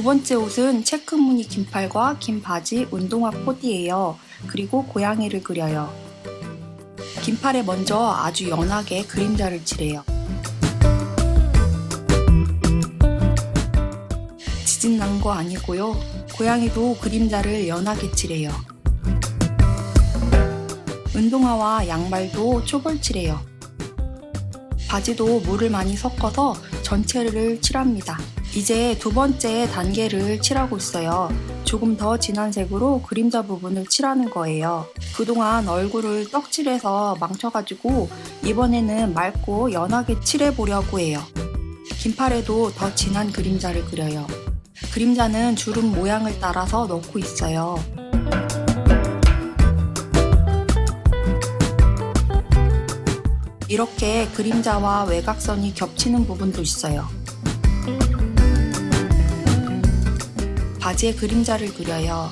두 번째 옷은 체크 무늬 긴팔과 긴 바지, 운동화 코디예요. 그리고 고양이를 그려요. 긴팔에 먼저 아주 연하게 그림자를 칠해요. 지진 난 거 아니고요. 고양이도 그림자를 연하게 칠해요. 운동화와 양말도 초벌칠해요. 바지도 물을 많이 섞어서 전체를 칠합니다. 이제 두 번째 단계를 칠하고 있어요. 조금 더 진한 색으로 그림자 부분을 칠하는 거예요. 그동안 얼굴을 떡칠해서 망쳐가지고 이번에는 맑고 연하게 칠해보려고 해요. 긴팔에도 더 진한 그림자를 그려요. 그림자는 주름 모양을 따라서 넣고 있어요. 이렇게 그림자와 외곽선이 겹치는 부분도 있어요. 바지에 그림자를 그려요.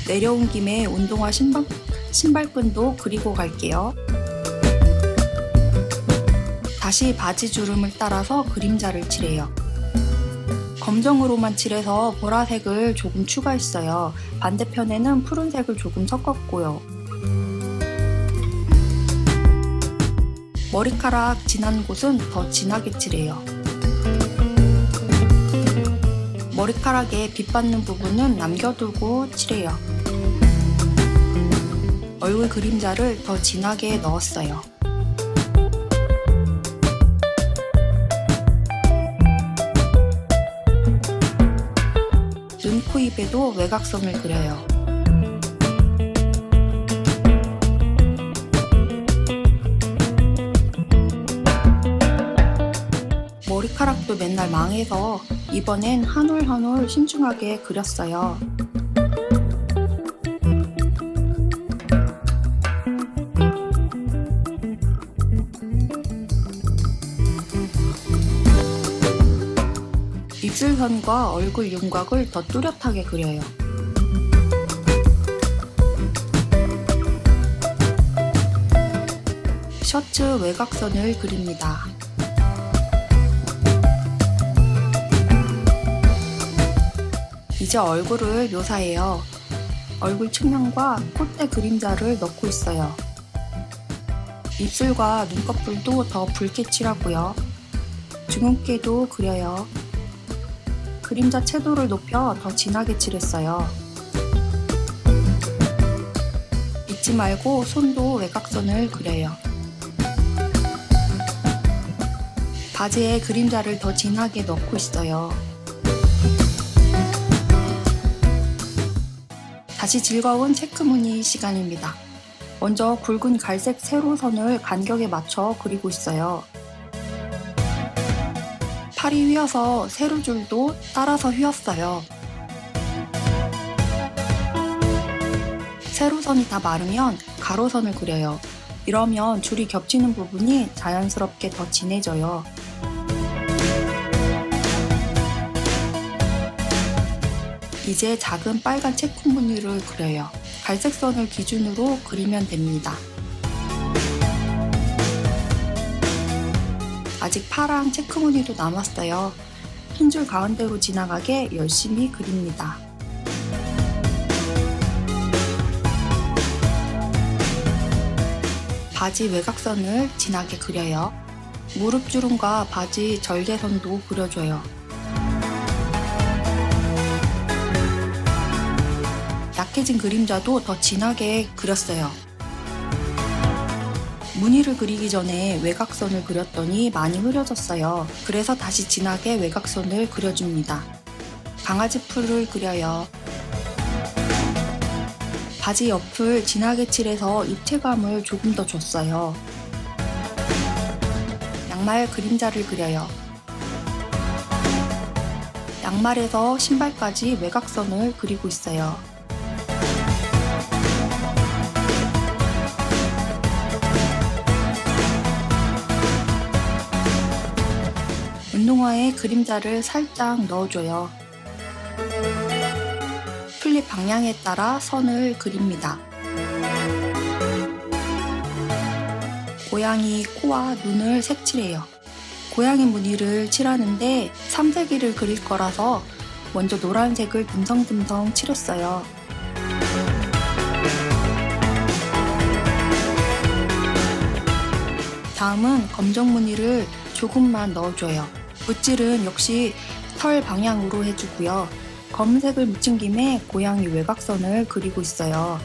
내려온 김에 운동화 신발끈도 그리고 갈게요. 다시 바지 주름을 따라서 그림자를 칠해요. 검정으로만 칠해서 보라색을 조금 추가했어요. 반대편에는 푸른색을 조금 섞었고요. 머리카락 진한 곳은 더 진하게 칠해요. 머리카락에 빛받는 부분은 남겨두고 칠해요. 얼굴 그림자를 더 진하게 넣었어요. 눈, 코, 입에도 외곽선을 그려요. 머리카락도 맨날 망해서 이번엔 한 올 한 올 신중하게 그렸어요. 입술선과 얼굴 윤곽을 더 뚜렷하게 그려요. 셔츠 외곽선을 그립니다. 이제 얼굴을 묘사해요. 얼굴 측면과 콧대 그림자를 넣고 있어요. 입술과 눈꺼풀도 더 붉게 칠하고요. 주근깨도 그려요. 그림자 채도를 높여 더 진하게 칠했어요. 잊지 말고 손도 외곽선을 그려요. 바지에 그림자를 더 진하게 넣고 있어요. 다시 즐거운 체크 무늬 시간입니다. 먼저 굵은 갈색 세로선을 간격에 맞춰 그리고 있어요. 팔이 휘어서 세로줄도 따라서 휘었어요. 세로선이 다 마르면 가로선을 그려요. 이러면 줄이 겹치는 부분이 자연스럽게 더 진해져요. 이제 작은 빨간 체크 무늬를 그려요. 갈색 선을 기준으로 그리면 됩니다. 아직 파랑 체크 무늬도 남았어요. 흰 줄 가운데로 지나가게 열심히 그립니다. 바지 외곽선을 진하게 그려요. 무릎 주름과 바지 절개선도 그려줘요. 약해진 그림자도 더 진하게 그렸어요. 무늬를 그리기 전에 외곽선을 그렸더니 많이 흐려졌어요. 그래서 다시 진하게 외곽선을 그려줍니다. 강아지 풀을 그려요. 바지 옆을 진하게 칠해서 입체감을 조금 더 줬어요. 양말 그림자를 그려요. 양말에서 신발까지 외곽선을 그리고 있어요. 운동화에 그림자를 살짝 넣어줘요. 플립 방향에 따라 선을 그립니다. 고양이 코와 눈을 색칠해요. 고양이 무늬를 칠하는데 삼색이를 그릴 거라서 먼저 노란색을 듬성듬성 칠했어요. 다음은 검정 무늬를 조금만 넣어줘요. 붓질은 역시 털 방향으로 해주고요. 검은색을 묻힌 김에 고양이 외곽선을 그리고 있어요.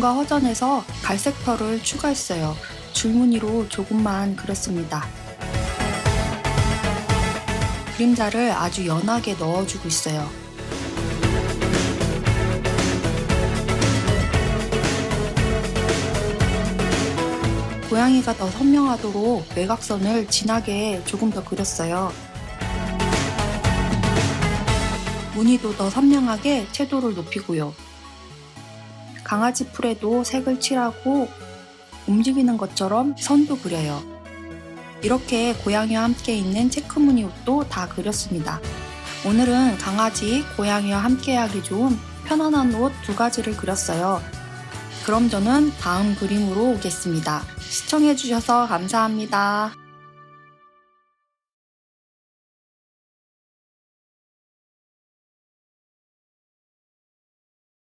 뭔가 허전해서 갈색 펄을 추가했어요. 줄무늬로 조금만 그렸습니다. 그림자를 아주 연하게 넣어주고 있어요. 고양이가 더 선명하도록 외곽선을 진하게 조금 더 그렸어요. 무늬도 더 선명하게 채도를 높이고요. 강아지 풀에도 색을 칠하고 움직이는 것처럼 선도 그려요. 이렇게 고양이와 함께 있는 체크무늬 옷도 다 그렸습니다. 오늘은 강아지, 고양이와 함께하기 좋은 편안한 옷 2가지를 그렸어요. 그럼 저는 다음 그림으로 오겠습니다. 시청해주셔서 감사합니다.